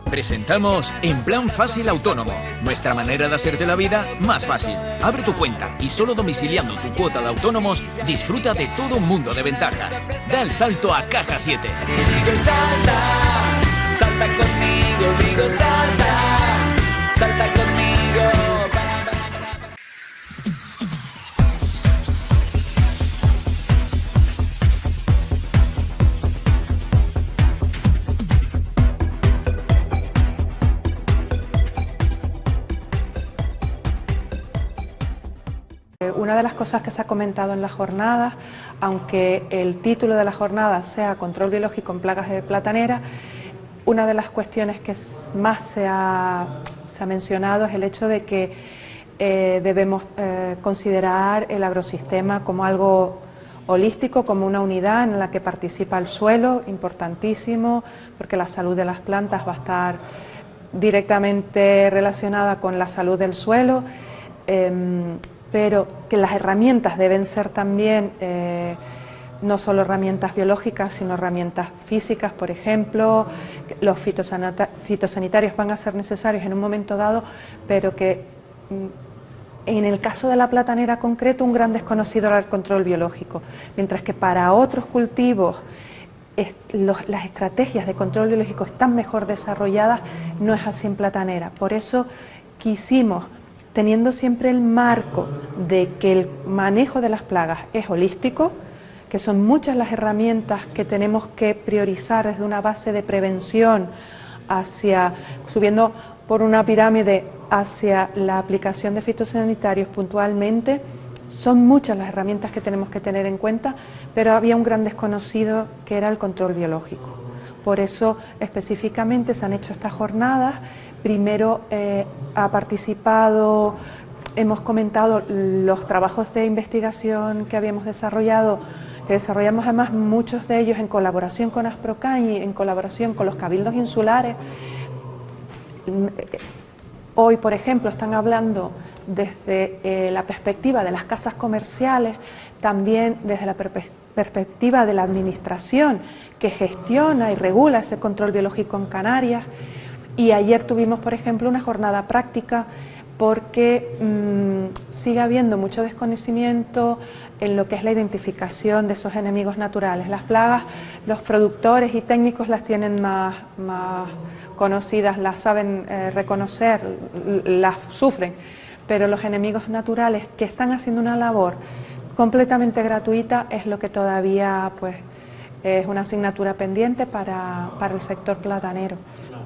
Presentamos En Plan Fácil Autónomo, nuestra manera de hacerte la vida más fácil. Abre tu cuenta y solo domiciliando tu cuota de autónomos, disfruta de todo un mundo de ventajas. Da el salto a Caja 7. Digo salta, salta conmigo, digo salta, salta conmigo. Una de las cosas que se ha comentado en las jornadas, aunque el título de la jornada sea Control biológico en plagas de platanera, una de las cuestiones que más se ha mencionado es el hecho de que debemos considerar el agrosistema como algo holístico, como una unidad en la que participa el suelo, importantísimo, porque la salud de las plantas va a estar directamente relacionada con la salud del suelo. Pero que las herramientas deben ser también no solo herramientas biológicas, sino herramientas físicas, por ejemplo. Los fitosanitarios van a ser necesarios en un momento dado, pero que en el caso de la platanera concreto, un gran desconocido era el control biológico, mientras que para otros cultivos las estrategias de control biológico están mejor desarrolladas. No es así en platanera. Por eso quisimos, teniendo siempre el marco de que el manejo de las plagas es holístico, que son muchas las herramientas que tenemos que priorizar desde una base de prevención subiendo por una pirámide hacia la aplicación de fitosanitarios puntualmente. Son muchas las herramientas que tenemos que tener en cuenta, pero había un gran desconocido que era el control biológico. Por eso específicamente se han hecho estas jornadas. Primero ha participado, hemos comentado los trabajos de investigación que habíamos desarrollado, que desarrollamos además muchos de ellos en colaboración con Asprocan y en colaboración con los cabildos insulares. Hoy, por ejemplo, están hablando desde la perspectiva de las casas comerciales, también desde la perspectiva de la administración que gestiona y regula ese control biológico en Canarias. Y ayer tuvimos, por ejemplo, una jornada práctica porque sigue habiendo mucho desconocimiento en lo que es la identificación de esos enemigos naturales. Las plagas, los productores y técnicos las tienen más conocidas, las saben reconocer, las sufren, pero los enemigos naturales que están haciendo una labor completamente gratuita es lo que todavía pues es una asignatura pendiente para el sector platanero.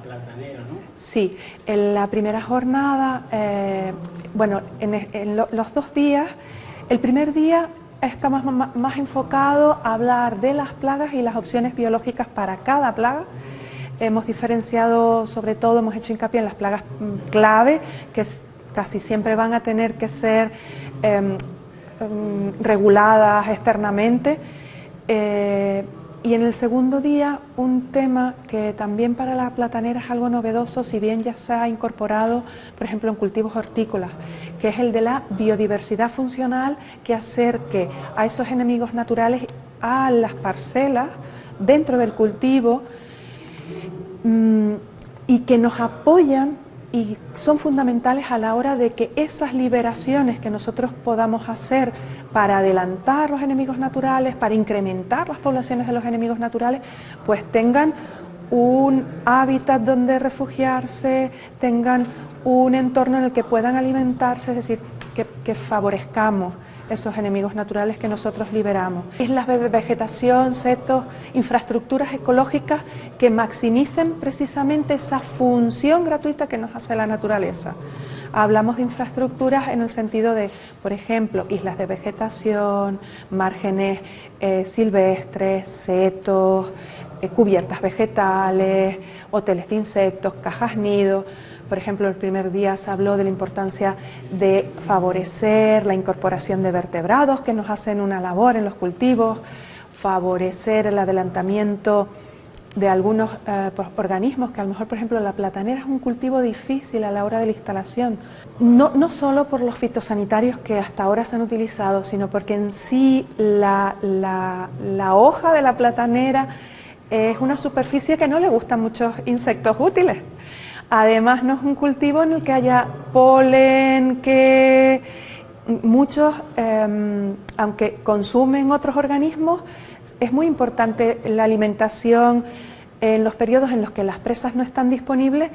Platanero, ¿no? Sí, en la primera jornada, en los 2 días, el primer día estamos más enfocado a hablar de las plagas y las opciones biológicas para cada plaga. Hemos diferenciado, sobre todo, hemos hecho hincapié en las plagas clave, que casi siempre van a tener que ser reguladas externamente. Y en el segundo día, un tema que también para la platanera es algo novedoso, si bien ya se ha incorporado, por ejemplo, en cultivos hortícolas, que es el de la biodiversidad funcional, que acerque a esos enemigos naturales a las parcelas dentro del cultivo y que nos apoyan y son fundamentales a la hora de que esas liberaciones que nosotros podamos hacer para adelantar los enemigos naturales, para incrementar las poblaciones de los enemigos naturales, pues tengan un hábitat donde refugiarse, tengan un entorno en el que puedan alimentarse, es decir, que favorezcamos esos enemigos naturales que nosotros liberamos. Islas de vegetación, setos, infraestructuras ecológicas que maximicen precisamente esa función gratuita que nos hace la naturaleza. Hablamos de infraestructuras en el sentido de, por ejemplo, islas de vegetación, márgenes silvestres, setos, cubiertas vegetales, hoteles de insectos, cajas nido. Por ejemplo, el primer día se habló de la importancia de favorecer la incorporación de vertebrados que nos hacen una labor en los cultivos, favorecer el adelantamiento de algunos organismos que a lo mejor, por ejemplo, la platanera es un cultivo difícil a la hora de la instalación, no solo por los fitosanitarios que hasta ahora se han utilizado, sino porque en sí la hoja de la platanera es una superficie que no le gustan muchos insectos útiles. Además, no es un cultivo en el que haya polen, que muchos, aunque consumen otros organismos, es muy importante la alimentación en los periodos en los que las presas no están disponibles,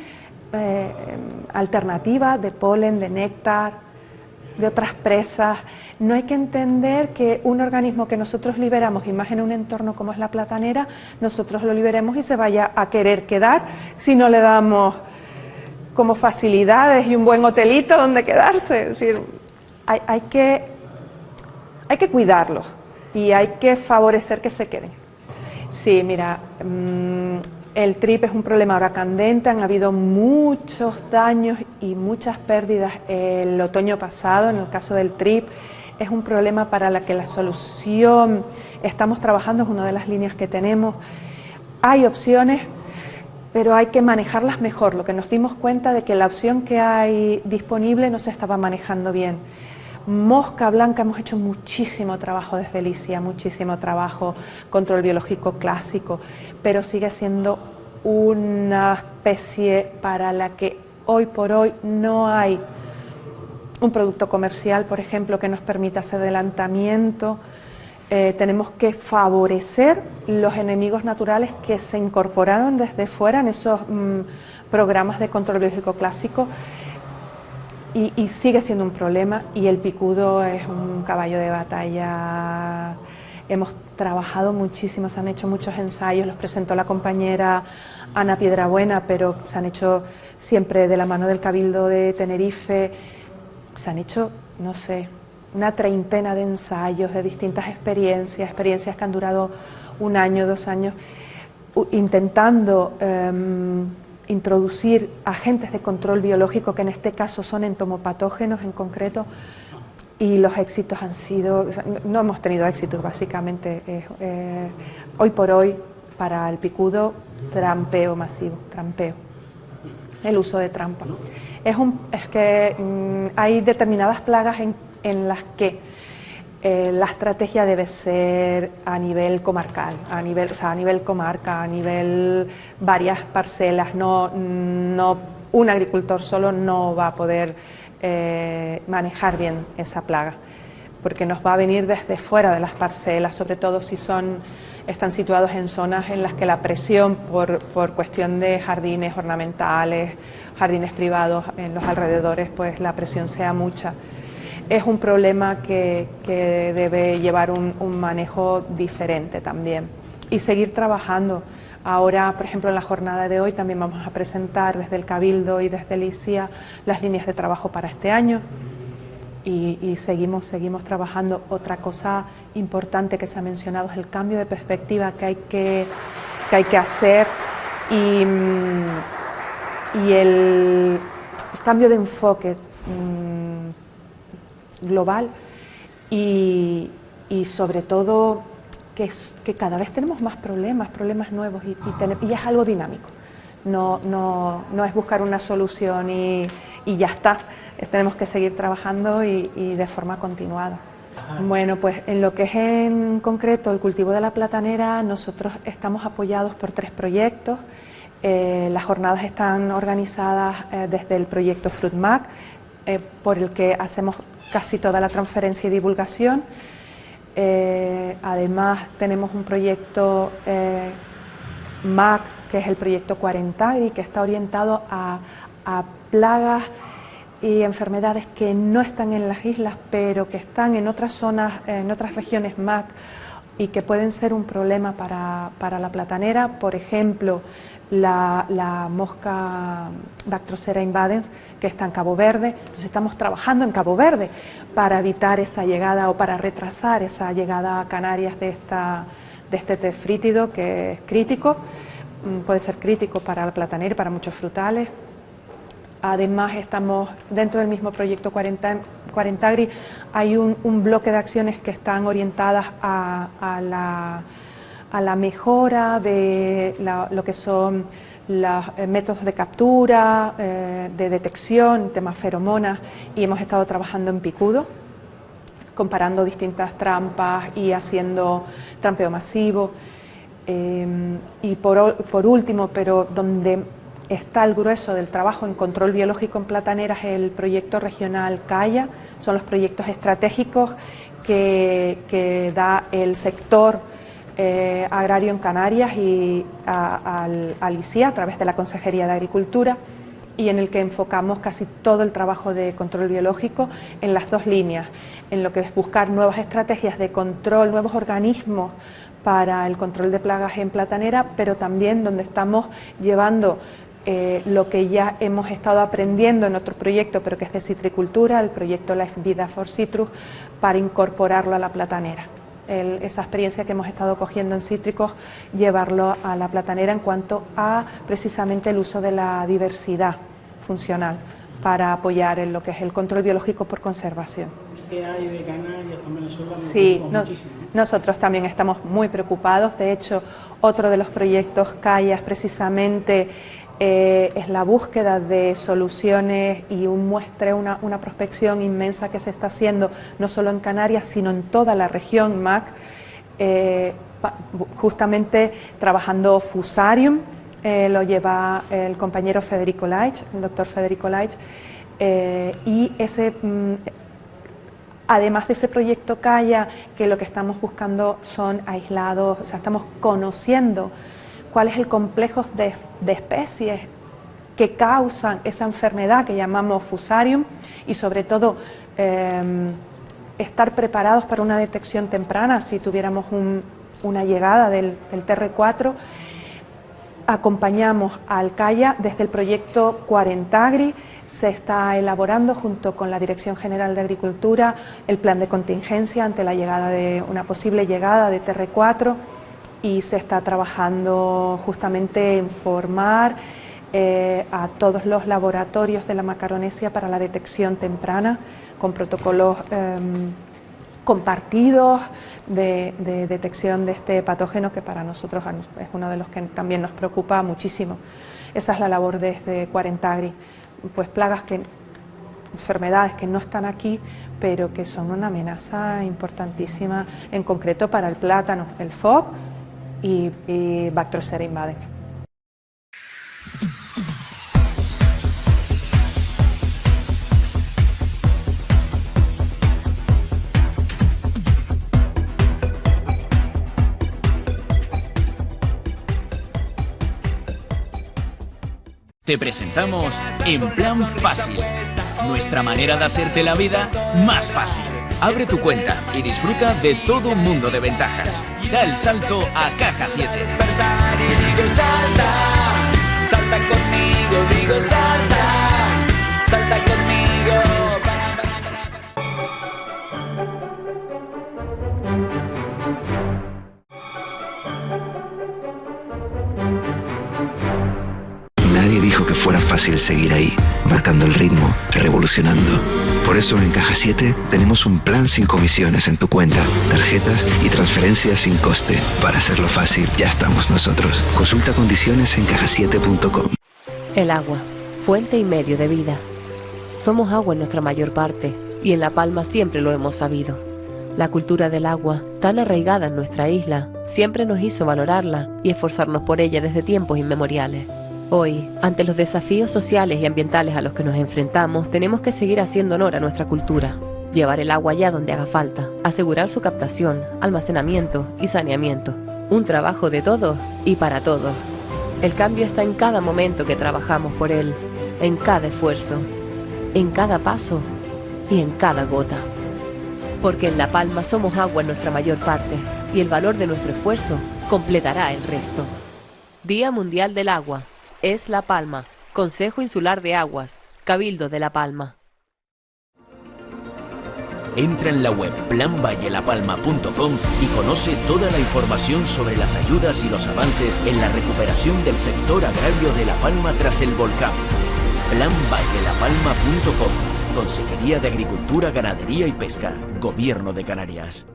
alternativa de polen, de néctar, de otras presas. No hay que entender que un organismo que nosotros liberamos, y más en un entorno como es la platanera, nosotros lo liberemos y se vaya a querer quedar si no le damos como facilidades y un buen hotelito donde quedarse. Es decir, hay que cuidarlos y hay que favorecer que se queden. Sí, mira, el trip es un problema ahora candente, han habido muchos daños y muchas pérdidas el otoño pasado. En el caso del trip es un problema para la que la solución estamos trabajando, es una de las líneas que tenemos. Hay opciones, pero hay que manejarlas mejor. Lo que nos dimos cuenta de que la opción que hay disponible no se estaba manejando bien. Mosca blanca, hemos hecho muchísimo trabajo desde Licia, muchísimo trabajo, control biológico clásico, pero sigue siendo una especie para la que hoy por hoy no hay un producto comercial, por ejemplo, que nos permita ese adelantamiento. Tenemos que favorecer los enemigos naturales que se incorporaron desde fuera en esos programas de control biológico clásico, y sigue siendo un problema, y el picudo es un caballo de batalla. Hemos trabajado muchísimo, se han hecho muchos ensayos, los presentó la compañera Ana Piedrabuena, pero se han hecho siempre de la mano del Cabildo de Tenerife. Se han hecho, no sé, una treintena de ensayos, de distintas experiencias que han durado 1 año, 2 años, intentando introducir agentes de control biológico, que en este caso son entomopatógenos en concreto, y los éxitos han sido, no hemos tenido éxitos básicamente. Hoy por hoy, para el picudo, trampeo masivo, el uso de trampa. Es que hay determinadas plagas en las que la estrategia debe ser a nivel comarcal, a nivel comarca, a nivel varias parcelas. No, un agricultor solo no va a poder manejar bien esa plaga, porque nos va a venir desde fuera de las parcelas, sobre todo si están situados en zonas en las que la presión por cuestión de jardines ornamentales, jardines privados en los alrededores, pues la presión sea mucha. Es un problema que debe llevar un manejo diferente también, y seguir trabajando. Ahora, por ejemplo, en la jornada de hoy también vamos a presentar desde el Cabildo y desde Licia las líneas de trabajo para este año, y seguimos trabajando. Otra cosa importante que se ha mencionado es el cambio de perspectiva que hay que hacer, y el cambio de enfoque global, y sobre todo que cada vez tenemos más problemas nuevos, y es algo dinámico. No es buscar una solución y ya está. Tenemos que seguir trabajando y de forma continuada. Ajá. Bueno, pues en lo que es en concreto el cultivo de la platanera, nosotros estamos apoyados por 3 proyectos. Las jornadas están organizadas desde el proyecto FruitMac, por el que hacemos casi toda la transferencia y divulgación. Además tenemos un proyecto MAC, que es el proyecto Quarentagri, que está orientado a plagas y enfermedades que no están en las islas, pero que están en otras zonas, en otras regiones MAC, y que pueden ser un problema para la platanera. Por ejemplo, la mosca Bactrocera invadens, que está en Cabo Verde. Entonces estamos trabajando en Cabo Verde para evitar esa llegada, o para retrasar esa llegada a Canarias de este tefrítido, que es crítico, puede ser crítico para la platanera y para muchos frutales. Además, estamos dentro del mismo proyecto Quarentagri, hay un bloque de acciones que están orientadas a la mejora de lo que son los métodos de captura, de detección, temas feromonas, y hemos estado trabajando en picudo, comparando distintas trampas y haciendo trampeo masivo. Y por último, pero donde está el grueso del trabajo en control biológico en plataneras, el proyecto regional CAIA, son los proyectos estratégicos que da el sector agrario en Canarias y al ICIA a través de la Consejería de Agricultura, y en el que enfocamos casi todo el trabajo de control biológico en las dos líneas, en lo que es buscar nuevas estrategias de control, nuevos organismos para el control de plagas en platanera, pero también donde estamos llevando lo que ya hemos estado aprendiendo en otro proyecto, pero que es de citricultura, el proyecto Life Vida for Citrus, para incorporarlo a la platanera. Esa experiencia que hemos estado cogiendo en cítricos, llevarlo a la platanera en cuanto a precisamente el uso de la diversidad funcional para apoyar en lo que es el control biológico por conservación. ¿Qué hay de Canarias con Venezuela? Sí, nosotros también estamos muy preocupados. De hecho, otro de los proyectos CAIA precisamente es la búsqueda de soluciones y un muestreo, una prospección inmensa que se está haciendo no solo en Canarias sino en toda la región MAC, justamente trabajando Fusarium, lo lleva el compañero Federico Laich, el doctor Federico Laich, y además de ese proyecto CAIA, que lo que estamos buscando son aislados, o sea, estamos conociendo cuál es el complejo de especies que causan esa enfermedad que llamamos Fusarium, y sobre todo estar preparados para una detección temprana si tuviéramos una llegada del TR4. Acompañamos al CAIA desde el proyecto Cuarentagri. Se está elaborando junto con la Dirección General de Agricultura el plan de contingencia ante la llegada de una posible llegada de TR4, y se está trabajando justamente en formar a todos los laboratorios de la Macaronesia para la detección temprana, con protocolos compartidos de detección de este patógeno, que para nosotros es uno de los que también nos preocupa muchísimo. Esa es la labor desde Cuarentagri, pues enfermedades que no están aquí, pero que son una amenaza importantísima, en concreto para el plátano, el FOC y Bactrocerea invadens. Te presentamos En Plan Fácil, nuestra manera de hacerte la vida más fácil. Abre tu cuenta y disfruta de todo un mundo de ventajas. Da el salto a Caja 7. Despertar y digo salta, salta conmigo, digo salta, salta conmigo. Nadie dijo que fuera fácil seguir ahí, marcando el ritmo, revolucionando. Por eso en Caja 7 tenemos un plan sin comisiones en tu cuenta, tarjetas y transferencias sin coste. Para hacerlo fácil, ya estamos nosotros. Consulta condiciones en cajasiete.com. El agua, fuente y medio de vida. Somos agua en nuestra mayor parte, y en La Palma siempre lo hemos sabido. La cultura del agua, tan arraigada en nuestra isla, siempre nos hizo valorarla y esforzarnos por ella desde tiempos inmemoriales. Hoy, ante los desafíos sociales y ambientales a los que nos enfrentamos, tenemos que seguir haciendo honor a nuestra cultura, llevar el agua allá donde haga falta, asegurar su captación, almacenamiento y saneamiento. Un trabajo de todos y para todos. El cambio está en cada momento que trabajamos por él, en cada esfuerzo, en cada paso y en cada gota. Porque en La Palma somos agua en nuestra mayor parte, y el valor de nuestro esfuerzo completará el resto. Día Mundial del Agua. Es La Palma, Consejo Insular de Aguas, Cabildo de La Palma. Entra en la web planvallelapalma.com y conoce toda la información sobre las ayudas y los avances en la recuperación del sector agrario de La Palma tras el volcán. planvallelapalma.com. Consejería de Agricultura, Ganadería y Pesca, Gobierno de Canarias.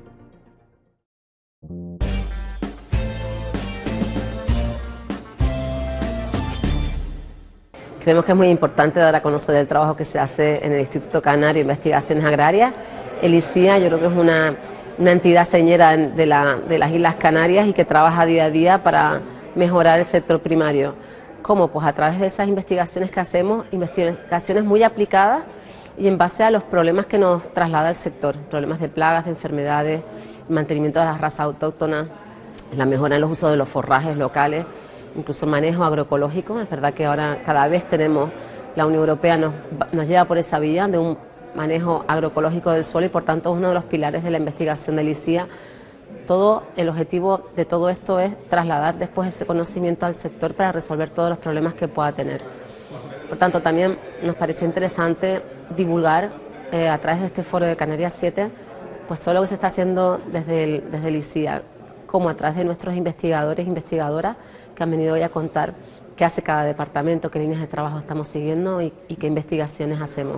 Creemos que es muy importante dar a conocer el trabajo que se hace en el Instituto Canario de Investigaciones Agrarias. El ICIA yo creo que es una entidad señera de las Islas Canarias y que trabaja día a día para mejorar el sector primario. ¿Cómo? Pues a través de esas investigaciones que hacemos, investigaciones muy aplicadas y en base a los problemas que nos traslada el sector, problemas de plagas, de enfermedades, mantenimiento de las razas autóctonas, la mejora en los usos de los forrajes locales, incluso el manejo agroecológico. Es verdad que ahora cada vez tenemos, la Unión Europea nos lleva por esa vía de un manejo agroecológico del suelo y por tanto es uno de los pilares de la investigación del ICIA. El objetivo de todo esto es trasladar después ese conocimiento al sector para resolver todos los problemas que pueda tener. Por tanto, también nos pareció interesante divulgar a través de este foro de Canarias 7 pues todo lo que se está haciendo desde el ICIA, como a través de nuestros investigadores e investigadoras que han venido hoy a contar qué hace cada departamento, qué líneas de trabajo estamos siguiendo y qué investigaciones hacemos.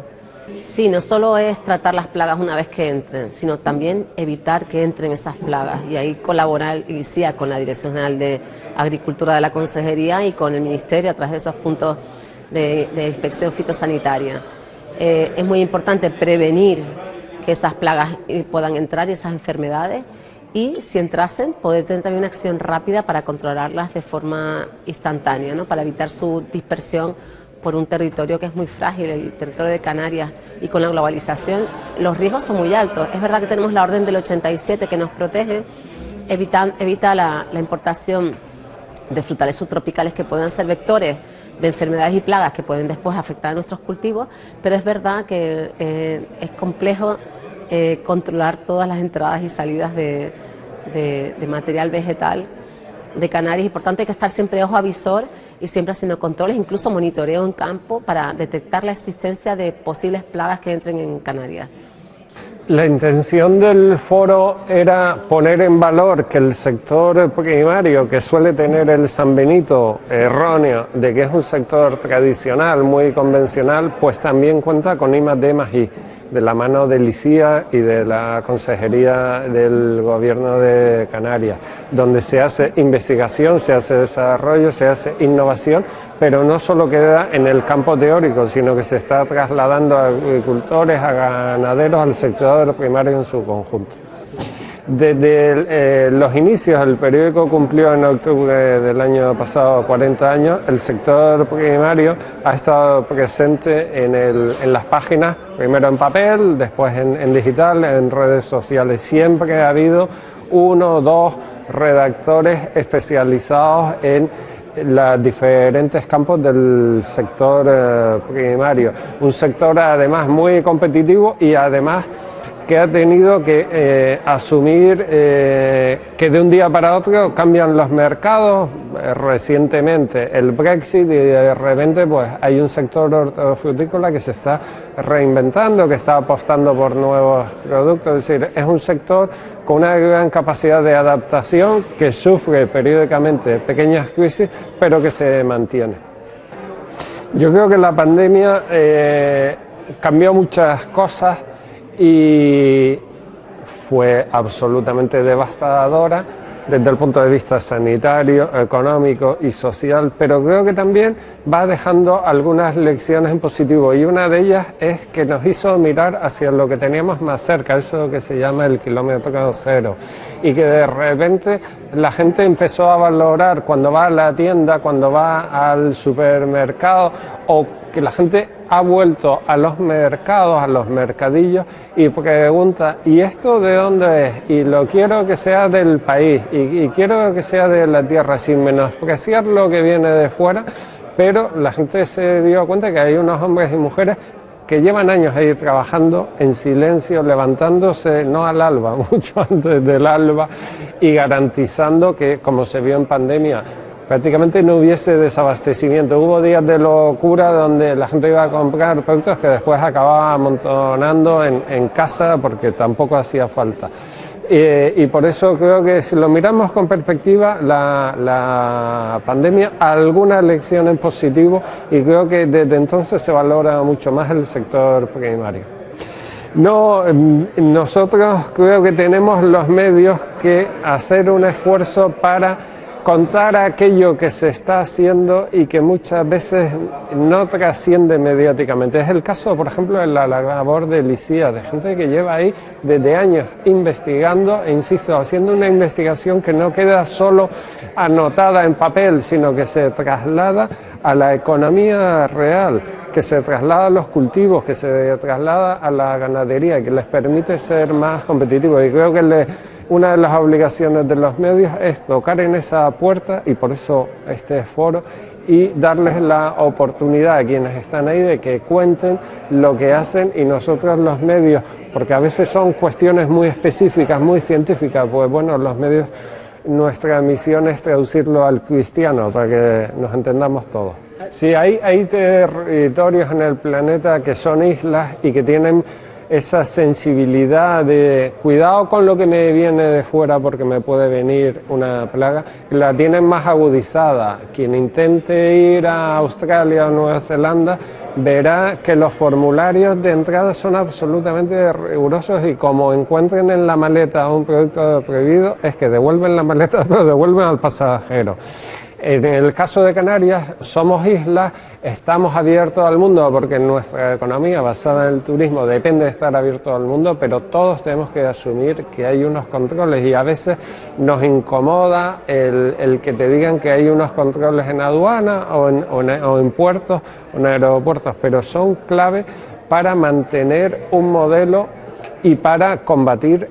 Sí, no solo es tratar las plagas una vez que entren, sino también evitar que entren esas plagas y ahí colabora el ICIA con la Dirección General de Agricultura de la Consejería y con el Ministerio a través de esos puntos de inspección fitosanitaria. Es muy importante prevenir que esas plagas puedan entrar y esas enfermedades y si entrasen poder tener también una acción rápida para controlarlas de forma instantánea, ¿no? Para evitar su dispersión por un territorio que es muy frágil, el territorio de Canarias, y con la globalización los riesgos son muy altos. Es verdad que tenemos la orden del 87 que nos protege, evita la importación de frutales subtropicales que puedan ser vectores de enfermedades y plagas que pueden después afectar a nuestros cultivos, pero es verdad que es complejo controlar todas las entradas y salidas de material vegetal de Canarias y por tanto hay que estar siempre ojo avisor y siempre haciendo controles, incluso monitoreo en campo para detectar la existencia de posibles plagas que entren en Canarias. La intención del foro era poner en valor que el sector primario, que suele tener el sanbenito erróneo de que es un sector tradicional, muy convencional, pues también cuenta con I+D+I, de la mano del ICIA y de la Consejería del Gobierno de Canarias, donde se hace investigación, se hace desarrollo, se hace innovación, pero no solo queda en el campo teórico, sino que se está trasladando a agricultores, a ganaderos, al sector primario en su conjunto. Desde los inicios, el periódico cumplió en octubre del año pasado 40 años, el sector primario ha estado presente en las páginas, primero en papel, después en digital, en redes sociales. Siempre ha habido 1 o 2 redactores especializados en los diferentes campos del sector primario. Un sector además muy competitivo y además que ha tenido que asumir que de un día para otro cambian los mercados, recientemente el Brexit, y de repente pues hay un sector hortofrutícola que se está reinventando, que está apostando por nuevos productos. Es decir, es un sector con una gran capacidad de adaptación que sufre periódicamente pequeñas crisis, pero que se mantiene. Yo creo que la pandemia cambió muchas cosas y fue absolutamente devastadora desde el punto de vista sanitario, económico y social, pero creo que también va dejando algunas lecciones en positivo y una de ellas es que nos hizo mirar hacia lo que teníamos más cerca, eso que se llama el kilómetro cero, y que de repente la gente empezó a valorar cuando va a la tienda, cuando va al supermercado, o que la gente ha vuelto a los mercados, a los mercadillos y pregunta, ¿y esto de dónde es? Y lo quiero que sea del país y quiero que sea de la tierra, sin menospreciar lo que viene de fuera, pero la gente se dio cuenta que hay unos hombres y mujeres que llevan años ahí trabajando en silencio, levantándose no al alba, mucho antes del alba, y garantizando que, como se vio en pandemia, prácticamente no hubiese desabastecimiento. Hubo días de locura donde la gente iba a comprar productos que después acababa amontonando en casa porque tampoco hacía falta. Y por eso creo que si lo miramos con perspectiva, la pandemia, alguna lección en positivo, y creo que desde entonces se valora mucho más el sector primario. No, nosotros creo que tenemos los medios que hacer un esfuerzo para contar aquello que se está haciendo y que muchas veces no trasciende mediáticamente. Es el caso, por ejemplo, de la labor del ICIA, de gente que lleva ahí desde años investigando, e insisto, haciendo una investigación que no queda solo anotada en papel, sino que se traslada a la economía real, que se traslada a los cultivos, que se traslada a la ganadería, que les permite ser más competitivos. Y creo que una de las obligaciones de los medios es tocar en esa puerta, y por eso este foro, y darles la oportunidad a quienes están ahí de que cuenten lo que hacen, y nosotros los medios, porque a veces son cuestiones muy específicas, muy científicas, pues bueno, los medios, nuestra misión es traducirlo al cristiano para que nos entendamos todos. Sí, hay territorios en el planeta que son islas y que tienen esa sensibilidad de cuidado con lo que me viene de fuera porque me puede venir una plaga, la tienen más agudizada. Quien intente ir a Australia o Nueva Zelanda verá que los formularios de entrada son absolutamente rigurosos, y como encuentren en la maleta un producto prohibido, es que devuelven la maleta, pero devuelven al pasajero. En el caso de Canarias, somos islas, estamos abiertos al mundo porque nuestra economía basada en el turismo depende de estar abierto al mundo, pero todos tenemos que asumir que hay unos controles, y a veces nos incomoda el que te digan que hay unos controles en aduana o en puertos o en aeropuertos, pero son clave para mantener un modelo y para combatir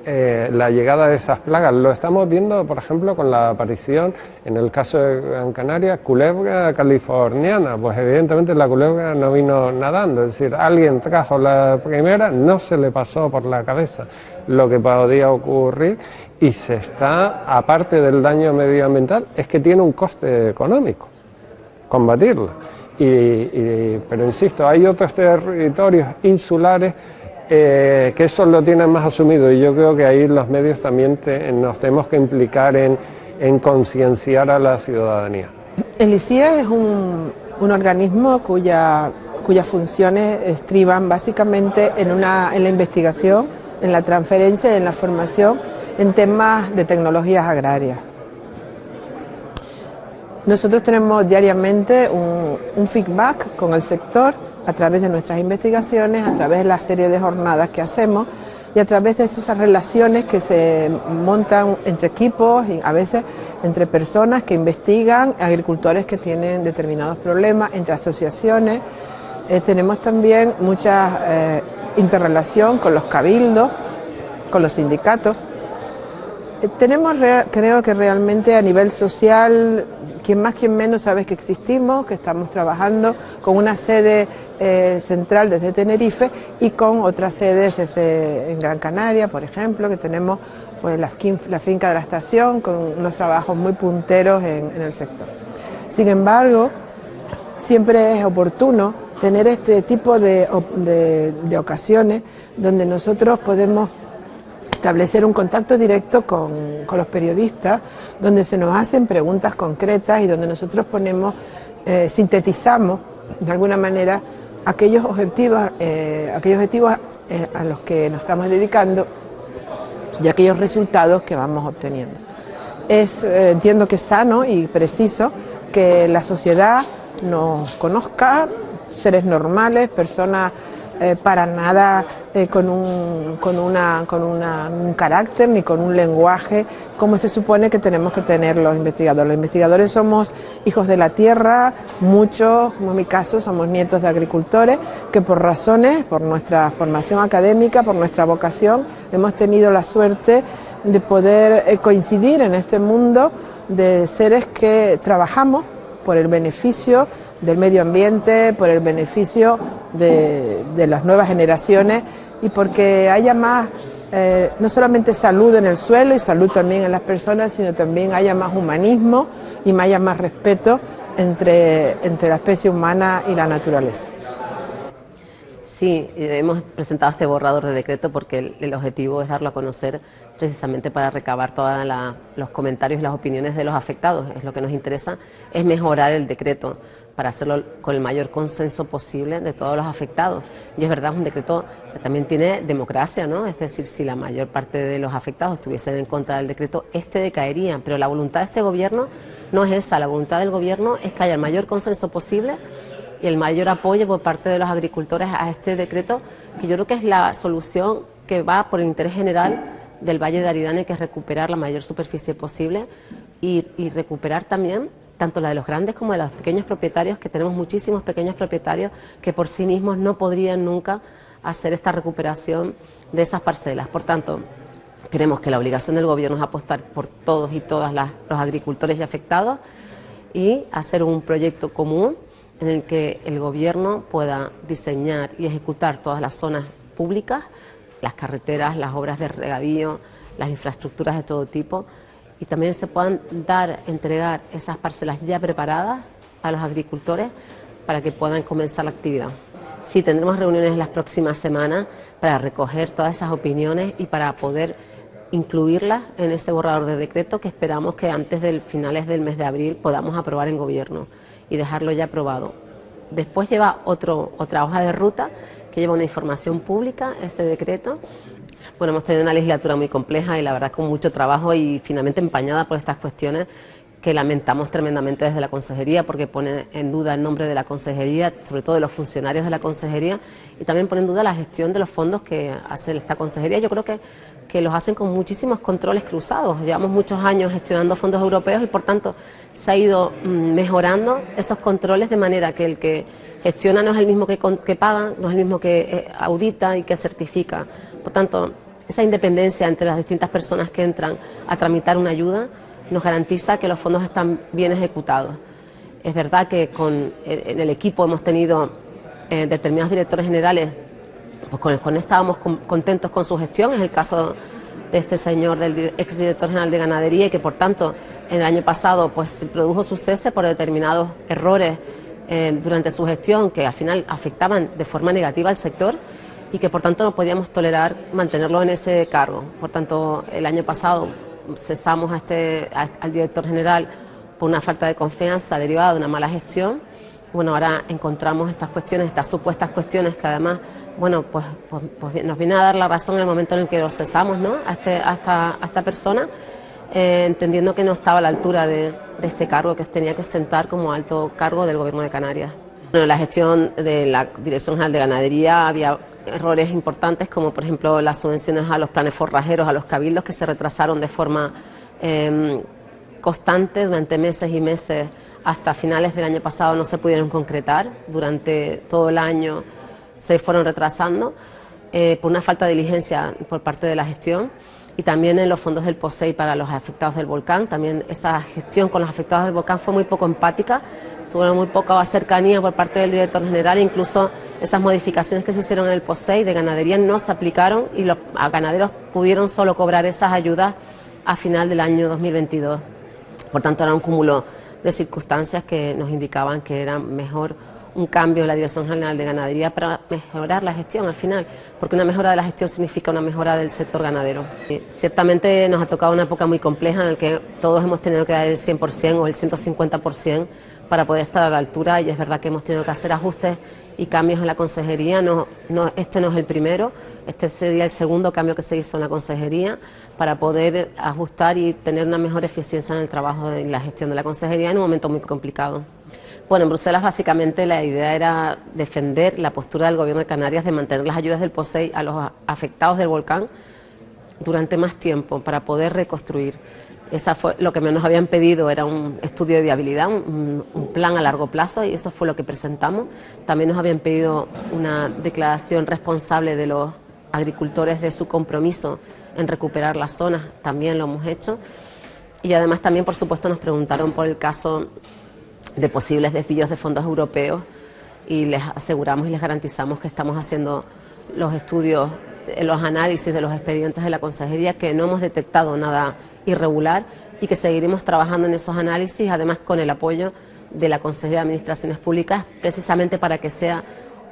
la llegada de esas plagas. Lo estamos viendo, por ejemplo, con la aparición, en el caso de Gran Canaria, culebra californiana. Pues evidentemente la culebra no vino nadando, es decir, alguien trajo la primera, no se le pasó por la cabeza lo que podía ocurrir, y se está, aparte del daño medioambiental, es que tiene un coste económico combatirla. Pero insisto, hay otros territorios insulares que eso lo tienen más asumido, y yo creo que ahí los medios también nos tenemos que implicar en concienciar a la ciudadanía. El ICIE es un organismo cuyas funciones estriban básicamente en la investigación, en la transferencia y en la formación en temas de tecnologías agrarias. Nosotros tenemos diariamente un feedback con el sector a través de nuestras investigaciones, a través de la serie de jornadas que hacemos y a través de esas relaciones que se montan entre equipos y a veces entre personas que investigan, agricultores que tienen determinados problemas, entre asociaciones. Tenemos también mucha interrelación con los cabildos, con los sindicatos. Tenemos, creo que realmente a nivel social, quien más, quien menos sabe que existimos, que estamos trabajando con una sede central desde Tenerife y con otras sedes en Gran Canaria, por ejemplo, que tenemos pues, la finca de la estación con unos trabajos muy punteros en el sector. Sin embargo, siempre es oportuno tener este tipo de ocasiones donde nosotros podemos establecer un contacto directo con los periodistas, donde se nos hacen preguntas concretas y donde nosotros sintetizamos de alguna manera aquellos objetivos a los que nos estamos dedicando y aquellos resultados que vamos obteniendo. Entiendo que es sano y preciso que la sociedad nos conozca, seres normales, personas para nada con un carácter ni con un lenguaje como se supone que tenemos que tener los investigadores. Los investigadores somos hijos de la tierra, muchos, como en mi caso, somos nietos de agricultores que por nuestra formación académica, por nuestra vocación, hemos tenido la suerte de poder coincidir en este mundo de seres que trabajamos por el beneficio del medio ambiente, por el beneficio de las nuevas generaciones y porque haya más, no solamente salud en el suelo y salud también en las personas, sino también haya más humanismo y haya más respeto entre la especie humana y la naturaleza. Sí, hemos presentado este borrador de decreto porque el objetivo es darlo a conocer precisamente para recabar todos los comentarios y las opiniones de los afectados. Es lo que nos interesa, es mejorar el decreto para hacerlo con el mayor consenso posible de todos los afectados. Y es verdad, es un decreto que también tiene democracia, ¿no? Es decir, si la mayor parte de los afectados estuviesen en contra del decreto, decaería. Pero la voluntad de este gobierno no es esa, la voluntad del gobierno es que haya el mayor consenso posible y el mayor apoyo por parte de los agricultores a este decreto, que yo creo que es la solución que va por el interés general del Valle de Aridane, que es recuperar la mayor superficie posible y recuperar también tanto la de los grandes como de los pequeños propietarios, que tenemos muchísimos pequeños propietarios que por sí mismos no podrían nunca hacer esta recuperación de esas parcelas. Por tanto, creemos que la obligación del gobierno es apostar por todos y todas los agricultores ya afectados y hacer un proyecto común en el que el gobierno pueda diseñar y ejecutar todas las zonas públicas, las carreteras, las obras de regadío, las infraestructuras de todo tipo, y también se puedan entregar esas parcelas ya preparadas a los agricultores para que puedan comenzar la actividad. Sí, tendremos reuniones las próximas semanas para recoger todas esas opiniones y para poder incluirlas en ese borrador de decreto que esperamos que antes de finales del mes de abril podamos aprobar en gobierno y dejarlo ya aprobado. Después lleva otra hoja de ruta que lleva una información pública, ese decreto. Bueno, hemos tenido una legislatura muy compleja y la verdad con mucho trabajo y finalmente empañada por estas cuestiones que lamentamos tremendamente desde la Consejería, porque pone en duda el nombre de la Consejería, sobre todo de los funcionarios de la Consejería, y también pone en duda la gestión de los fondos que hace esta Consejería. Yo creo que los hacen con muchísimos controles cruzados. Llevamos muchos años gestionando fondos europeos y por tanto se ha ido mejorando esos controles de manera que el que gestiona no es el mismo que paga, no es el mismo que audita y que certifica. Por tanto, esa independencia entre las distintas personas que entran a tramitar una ayuda nos garantiza que los fondos están bien ejecutados. Es verdad que en el equipo hemos tenido determinados directores generales pues con los que no estábamos contentos con su gestión. Es el caso de este señor, del exdirector general de Ganadería, y que por tanto en el año pasado pues se produjo su cese por determinados errores durante su gestión que al final afectaban de forma negativa al sector y que por tanto no podíamos tolerar mantenerlo en ese cargo. Por tanto, el año pasado cesamos al director general por una falta de confianza derivada de una mala gestión. Bueno, ahora encontramos estas cuestiones, estas supuestas cuestiones que además, bueno, pues nos viene a dar la razón en el momento en el que lo cesamos, ¿no? a esta persona, entendiendo que no estaba a la altura de este cargo que tenía que ostentar como alto cargo del Gobierno de Canarias. Bueno, en la gestión de la Dirección General de Ganadería había errores importantes, como por ejemplo las subvenciones a los planes forrajeros, a los cabildos, que se retrasaron de forma constante durante meses y meses. Hasta finales del año pasado no se pudieron concretar, durante todo el año se fueron retrasando por una falta de diligencia por parte de la gestión. Y también en los fondos del POSEI para los afectados del volcán, también esa gestión con los afectados del volcán fue muy poco empática, tuvo muy poca cercanía por parte del director general, incluso esas modificaciones que se hicieron en el POSEI de ganadería no se aplicaron y los ganaderos pudieron solo cobrar esas ayudas a final del año 2022. Por tanto, era un cúmulo de circunstancias que nos indicaban que era mejor un cambio en la Dirección General de Ganadería para mejorar la gestión al final, porque una mejora de la gestión significa una mejora del sector ganadero. Ciertamente nos ha tocado una época muy compleja en la que todos hemos tenido que dar el 100% o el 150% para poder estar a la altura, y es verdad que hemos tenido que hacer ajustes y cambios en la consejería. Este no es el primero, este sería el segundo cambio que se hizo en la consejería para poder ajustar y tener una mejor eficiencia en el trabajo y la gestión de la consejería en un momento muy complicado. Bueno, en Bruselas básicamente la idea era defender la postura del Gobierno de Canarias de mantener las ayudas del POSEI a los afectados del volcán durante más tiempo para poder reconstruir. Esa fue lo que nos habían pedido, era un estudio de viabilidad, un plan a largo plazo, y eso fue lo que presentamos. También nos habían pedido una declaración responsable de los agricultores de su compromiso en recuperar las zonas, también lo hemos hecho. Y además también, por supuesto, nos preguntaron por el caso de posibles desvíos de fondos europeos, y les aseguramos y les garantizamos que estamos haciendo los estudios, los análisis de los expedientes de la consejería, que no hemos detectado nada irregular y que seguiremos trabajando en esos análisis, además con el apoyo de la Consejería de Administraciones Públicas, precisamente para que sea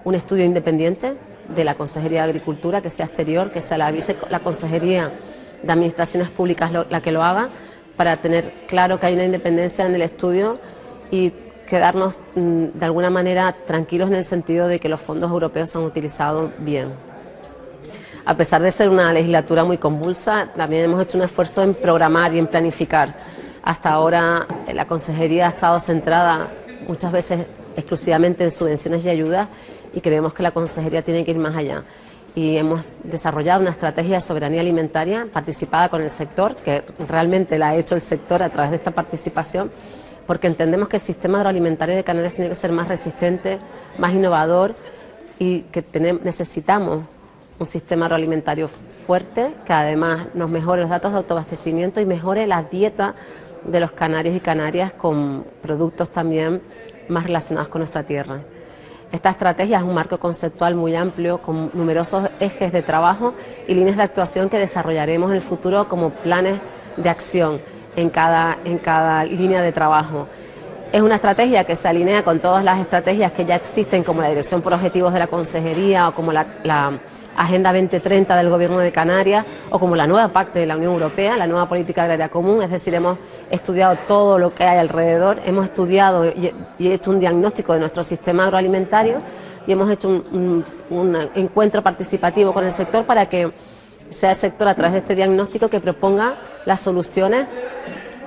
un estudio independiente de la Consejería de Agricultura, que sea exterior, que sea la Consejería de Administraciones Públicas la que lo haga, para tener claro que hay una independencia en el estudio y quedarnos de alguna manera tranquilos en el sentido de que los fondos europeos se han utilizado bien. A pesar de ser una legislatura muy convulsa, también hemos hecho un esfuerzo en programar y en planificar. Hasta ahora la consejería ha estado centrada muchas veces exclusivamente en subvenciones y ayudas, y creemos que la consejería tiene que ir más allá. Y hemos desarrollado una estrategia de soberanía alimentaria participada con el sector, que realmente la ha hecho el sector a través de esta participación, porque entendemos que el sistema agroalimentario de Canarias tiene que ser más resistente, más innovador y que necesitamos un sistema agroalimentario fuerte que además nos mejore los datos de autoabastecimiento y mejore la dieta de los canarios y canarias con productos también más relacionados con nuestra tierra. Esta estrategia es un marco conceptual muy amplio con numerosos ejes de trabajo y líneas de actuación que desarrollaremos en el futuro como planes de acción en cada línea de trabajo. Es una estrategia que se alinea con todas las estrategias que ya existen, como la Dirección por Objetivos de la Consejería o como la Agenda 2030 del Gobierno de Canarias o como la nueva PAC de la Unión Europea, la nueva Política Agraria Común. Es decir, hemos estudiado todo lo que hay alrededor, hemos estudiado y hecho un diagnóstico de nuestro sistema agroalimentario y hemos hecho un encuentro participativo con el sector para que sea el sector, a través de este diagnóstico, que proponga las soluciones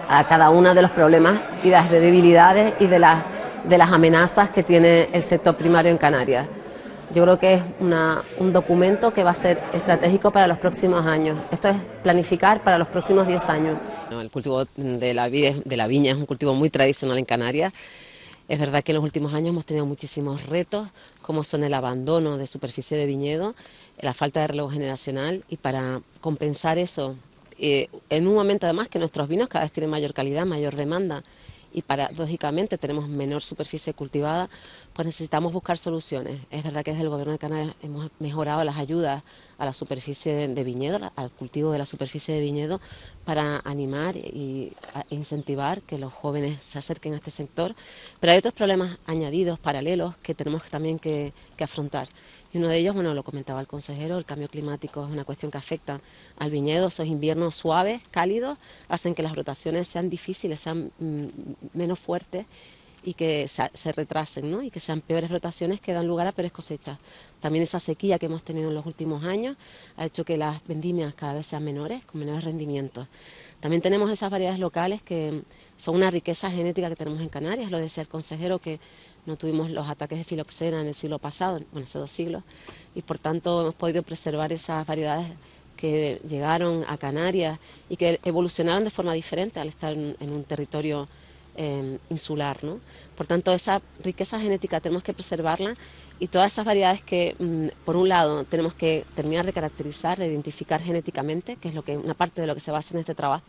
a cada uno de los problemas y las debilidades y de las amenazas que tiene el sector primario en Canarias. Yo creo que es un documento que va a ser estratégico para los próximos años. Esto es planificar para los próximos 10 años. El cultivo de la viña es un cultivo muy tradicional en Canarias. Es verdad que en los últimos años hemos tenido muchísimos retos, como son el abandono de superficie de viñedo, la falta de relevo generacional, y para compensar eso, en un momento además que nuestros vinos cada vez tienen mayor calidad, mayor demanda, y paradójicamente tenemos menor superficie cultivada, pues necesitamos buscar soluciones. Es verdad que desde el Gobierno de Canarias hemos mejorado las ayudas a la superficie de viñedo, al cultivo de la superficie de viñedo, para animar e incentivar que los jóvenes se acerquen a este sector, pero hay otros problemas añadidos, paralelos, que tenemos también que afrontar. Y uno de ellos, bueno, lo comentaba el consejero, el cambio climático es una cuestión que afecta al viñedo. Esos inviernos suaves, cálidos, hacen que las rotaciones sean difíciles, sean menos fuertes y que se retrasen, ¿no? Y que sean peores rotaciones que dan lugar a peores cosechas. También esa sequía que hemos tenido en los últimos años ha hecho que las vendimias cada vez sean menores, con menores rendimientos. También tenemos esas variedades locales que son una riqueza genética que tenemos en Canarias. Lo decía el consejero, que no tuvimos los ataques de filoxera en el siglo pasado, bueno, hace 2 siglos, y por tanto hemos podido preservar esas variedades que llegaron a Canarias y que evolucionaron de forma diferente al estar en un territorio insular, ¿no? Por tanto, esa riqueza genética tenemos que preservarla, y todas esas variedades que, por un lado, tenemos que terminar de caracterizar, de identificar genéticamente, que es una parte de lo que se basa en este trabajo,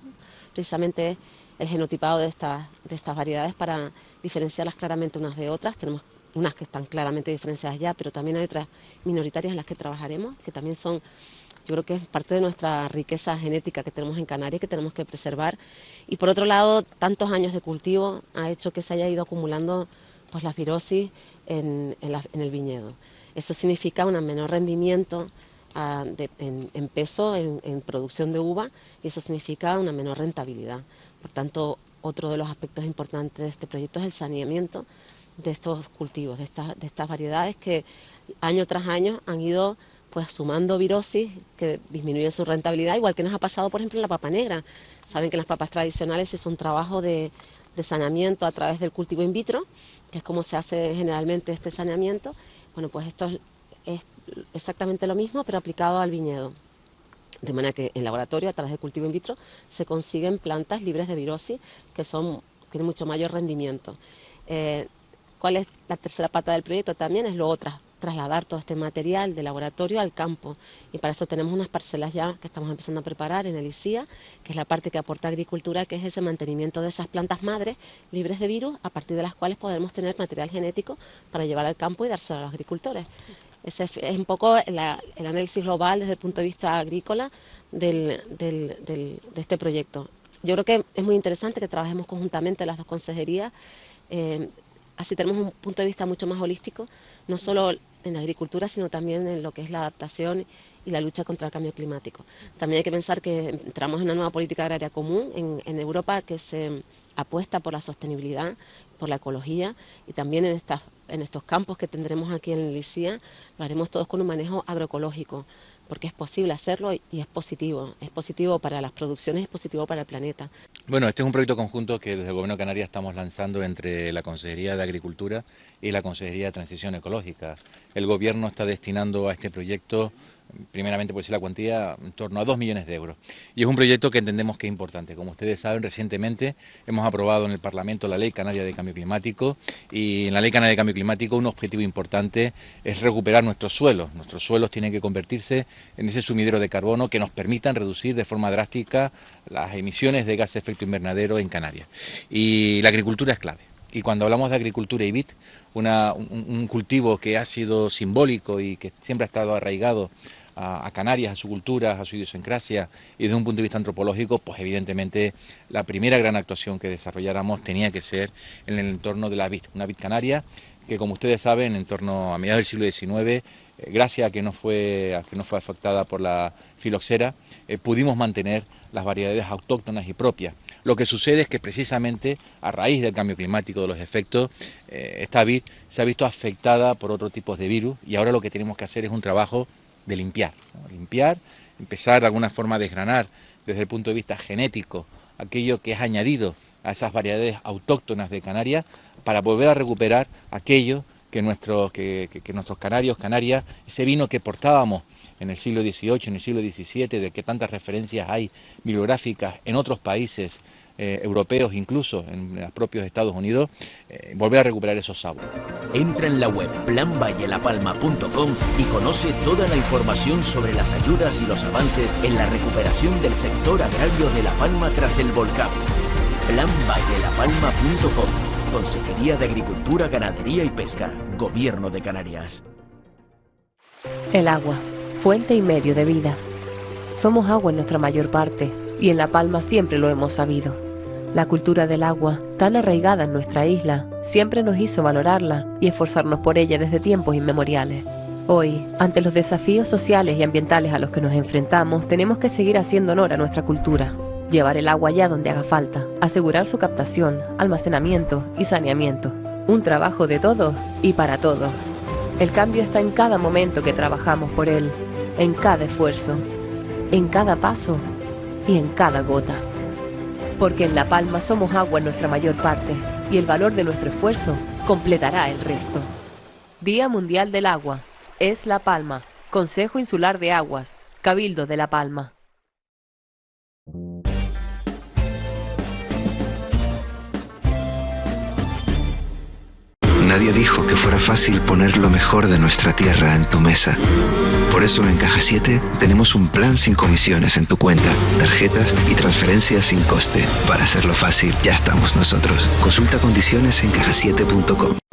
precisamente es el genotipado de estas variedades para diferenciarlas claramente unas de otras. Tenemos unas que están claramente diferenciadas ya, pero también hay otras minoritarias en las que trabajaremos, que también son, yo creo que es parte de nuestra riqueza genética que tenemos en Canarias, que tenemos que preservar. Y por otro lado, tantos años de cultivo ha hecho que se haya ido acumulando pues la virosis en el viñedo. Eso significa un menor rendimiento en peso, en producción de uva, y eso significa una menor rentabilidad. Por tanto, otro de los aspectos importantes de este proyecto es el saneamiento de estos cultivos, de estas variedades que año tras año han ido pues sumando virosis que disminuyen su rentabilidad, igual que nos ha pasado, por ejemplo, en la papa negra. Saben que en las papas tradicionales es un trabajo de saneamiento a través del cultivo in vitro, que es como se hace generalmente este saneamiento. Bueno, pues esto es exactamente lo mismo, pero aplicado al viñedo. De manera que en laboratorio, a través del cultivo in vitro, se consiguen plantas libres de virosis que tienen mucho mayor rendimiento. ¿Cuál es la tercera pata del proyecto? También es trasladar todo este material de laboratorio al campo, y para eso tenemos unas parcelas ya que estamos empezando a preparar en el ICIA, que es la parte que aporta agricultura, que es ese mantenimiento de esas plantas madres libres de virus, a partir de las cuales podremos tener material genético para llevar al campo y dárselo a los agricultores. Ese es un poco el análisis global desde el punto de vista agrícola de este proyecto. Yo creo que es muy interesante que trabajemos conjuntamente las dos consejerías, así tenemos un punto de vista mucho más holístico, no solo en la agricultura, sino también en lo que es la adaptación y la lucha contra el cambio climático. También hay que pensar que entramos en una nueva política agraria común en Europa, que se apuesta por la sostenibilidad, por la ecología, y también en estos campos que tendremos aquí en el ICIA lo haremos todos con un manejo agroecológico, porque es posible hacerlo y es positivo para las producciones, es positivo para el planeta. Bueno, este es un proyecto conjunto que desde el Gobierno de Canarias estamos lanzando entre la Consejería de Agricultura y la Consejería de Transición Ecológica. El Gobierno está destinando a este proyecto primeramente por decir la cuantía, en torno a 2 millones de euros. Y es un proyecto que entendemos que es importante. Como ustedes saben, recientemente hemos aprobado en el Parlamento la Ley Canaria de Cambio Climático, y en la Ley Canaria de Cambio Climático un objetivo importante es recuperar nuestros suelos. Nuestros suelos tienen que convertirse en ese sumidero de carbono que nos permitan reducir de forma drástica las emisiones de gases de efecto invernadero en Canarias. Y la agricultura es clave. Y cuando hablamos de agricultura y vid, un cultivo que ha sido simbólico y que siempre ha estado arraigado a Canarias, a su cultura, a su idiosincrasia, y desde un punto de vista antropológico, pues evidentemente la primera gran actuación que desarrolláramos tenía que ser en el entorno de la vid, una vid canaria que, como ustedes saben, en torno a mediados del siglo XIX, gracias a que no fue afectada por la filoxera, pudimos mantener las variedades autóctonas y propias. Lo que sucede es que precisamente a raíz del cambio climático, de los efectos, esta vid se ha visto afectada por otros tipos de virus, y ahora lo que tenemos que hacer es un trabajo de limpiar, ¿no? Limpiar, empezar de alguna forma a desgranar desde el punto de vista genético aquello que es añadido a esas variedades autóctonas de Canarias, para volver a recuperar aquello que nuestros canarios, Canarias, ese vino que portábamos en el siglo XVIII, en el siglo XVII, de que tantas referencias hay bibliográficas en otros países europeos, incluso en los propios Estados Unidos, volver a recuperar esos sabores. Entra en la web planvallelapalma.com y conoce toda la información sobre las ayudas y los avances en la recuperación del sector agrario de La Palma tras el volcán. planvallelapalma.com. Consejería de Agricultura, Ganadería y Pesca, Gobierno de Canarias. El agua, fuente y medio de vida. Somos agua en nuestra mayor parte, y en La Palma siempre lo hemos sabido. La cultura del agua, tan arraigada en nuestra isla, siempre nos hizo valorarla y esforzarnos por ella desde tiempos inmemoriales. Hoy, ante los desafíos sociales y ambientales a los que nos enfrentamos, tenemos que seguir haciendo honor a nuestra cultura. Llevar el agua allá donde haga falta, asegurar su captación, almacenamiento y saneamiento. Un trabajo de todos y para todos. El cambio está en cada momento que trabajamos por él, en cada esfuerzo, en cada paso y en cada gota. Porque en La Palma somos agua en nuestra mayor parte, y el valor de nuestro esfuerzo completará el resto. Día Mundial del Agua. Es La Palma. Consejo Insular de Aguas. Cabildo de La Palma. Nadie dijo que fuera fácil poner lo mejor de nuestra tierra en tu mesa. Por eso en Caja 7 tenemos un plan sin comisiones en tu cuenta, tarjetas y transferencias sin coste. Para hacerlo fácil, ya estamos nosotros. Consulta condiciones en cajasiete.com.